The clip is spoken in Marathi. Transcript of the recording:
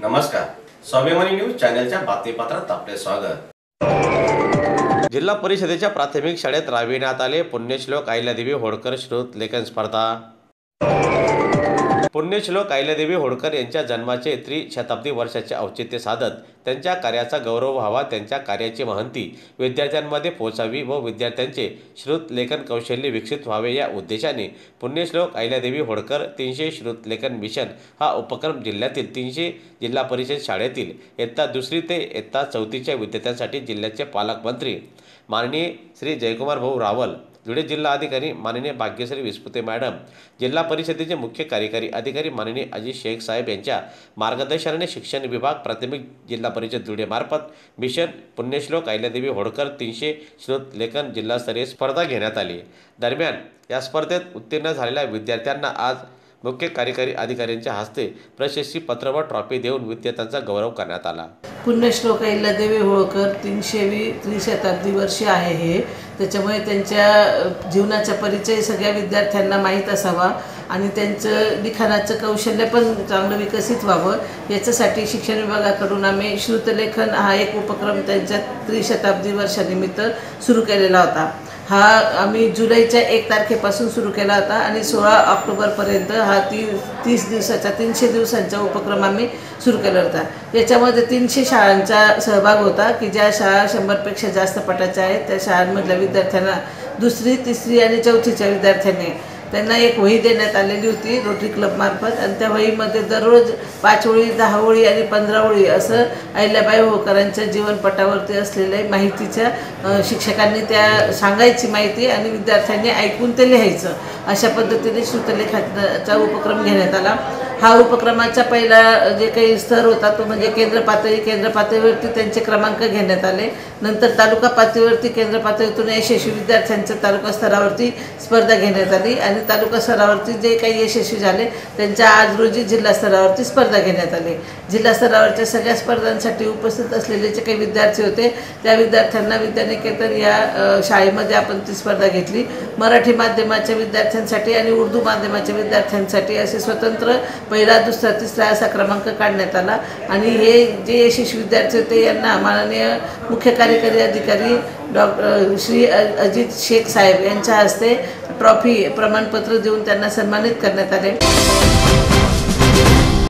नमस्कार, स्वाभिमानी न्यूज चॅनलच्या बातमीपत्रात आपले स्वागत। जिल्हा परिषदेच्या प्राथमिक शाळेत राबविण्यात आले पुण्यश्लोक अहिल्यादेवी होळकर श्रुत लेखन स्पर्धा। पुण्यश्लोक अहिल्यादेवी होळकर यांच्या जन्माचे त्रिशताब्दी वर्षाचे औचित्य साधत त्यांच्या कार्याचा गौरव व्हावा, त्यांच्या कार्याची महंती विद्यार्थ्यांमध्ये पोहोचावी व विद्यार्थ्यांचे श्रुत लेखन कौशल्य विकसित व्हावे या उद्देशाने पुण्यश्लोक अहिल्यादेवी होळकर 300 श्रुत लेखन मिशन हा उपक्रम जिल्ह्यातील 300 जिल्हा परिषद शाळेतील इयत्ता 2री ते इयत्ता 4थीच्या विद्यार्थ्यांसाठी जिल्ह्याचे पालकमंत्री माननीय श्री जयकुमार भाऊ रावल, धुळे जिल्हा अधिकारी माननीय भाग्यश्री विस्पुते मॅडम, जिल्हा परिषदेचे मुख्य कार्यकारी अधिकारी माननीय अजित शेख साहेब यांच्या मार्गदर्शनाने शिक्षण विभाग प्राथमिक जिल्हा परिषद धुळे मार्फत मिशन पुण्यश्लोक अहिल्यादेवी होळकर 300 श्रुत लेखन जिल्हास्तरीय स्पर्धा घेण्यात आली। दरम्यान या स्पर्धेत उत्तीर्ण झालेल्या विद्यार्थ्यांना आज मुख्य कार्यकारी अधिकाऱ्यांच्या हस्ते प्रशस्ती पत्र व ट्रॉफी देऊन विद्यार्थ्यांचा गौरव करण्यात आला। पुण्यश्लोक अहिल्यादेवी होळकर 300वी त्रिशताब्दी वर्षी आहे हे, त्याच्यामुळे त्यांच्या जीवनाचा परिचय सगळ्या विद्यार्थ्यांना माहीत असावा आणि त्यांचं लिखाणाचं कौशल्य पण चांगलं विकसित व्हावं याच्यासाठी शिक्षण विभागाकडून आम्ही श्रुतलेखन हा एक उपक्रम त्यांच्या त्रिशताब्दी वर्षानिमित्त सुरू केलेला होता। हा आम्ही जुलैच्या 1 तारखेपासून सुरू केला होता आणि 16 ऑक्टोबरपर्यंत हा 30 दिवसाचा 300 दिवसांचा उपक्रम आम्ही सुरू केला होता। याच्यामध्ये 300 शाळांचा सहभाग होता की ज्या शाळा 100पेक्षा जास्त पटाच्या आहेत त्या शाळांमधल्या विद्यार्थ्यांना 2री, 3री आणि 4थीच्या विद्यार्थ्यांनी त्यांना एक वही देण्यात आलेली होती रोटरी क्लब मार्फत आणि त्या वहीमध्ये दररोज 5 ओळी, 10 ओळी आणि 15 ओळी असं अहिल्याबाई होळकरांच्या जीवनपटावरती असलेल्या माहितीच्या शिक्षकांनी त्या सांगायची माहिती आणि विद्यार्थ्यांनी ऐकून ते लिहायचं, अशा पद्धतीने श्रुतलेखनाचा उपक्रम घेण्यात आला। हा उपक्रमाचा पहिला जे काही स्तर होता तो म्हणजे केंद्र पातळीवरती त्यांचे क्रमांक घेण्यात आले। नंतर तालुका पातळीवरती केंद्र पातळीतून यशस्वी विद्यार्थ्यांचं तालुका स्तरावरती स्पर्धा घेण्यात आली आणि तालुका स्तरावरती जे काही यशस्वी झाले त्यांच्या आज रोजी जिल्हा स्तरावरती स्पर्धा घेण्यात आली। जिल्हा स्तरावरच्या सगळ्या स्पर्धांसाठी उपस्थित असलेले जे काही विद्यार्थी होते त्या विद्यार्थ्यांना विद्यानिकेतन या शाळेमध्ये आपण ती स्पर्धा घेतली। मराठी माध्यमाच्या विद्यार्थ्यांसाठी आणि उर्दू माध्यमाच्या विद्यार्थ्यांसाठी असे स्वतंत्र पहिला, दुसरा, तिसरा असा क्रमांक काढण्यात आला आणि हे जे यशस्वी विद्यार्थी होते यांना माननीय मुख्य कार्यकारी अधिकारी श्री अजित शेख साहेब यांच्या हस्ते ट्रॉफी प्रमाणपत्र देऊन त्यांना सन्मानित करण्यात आले।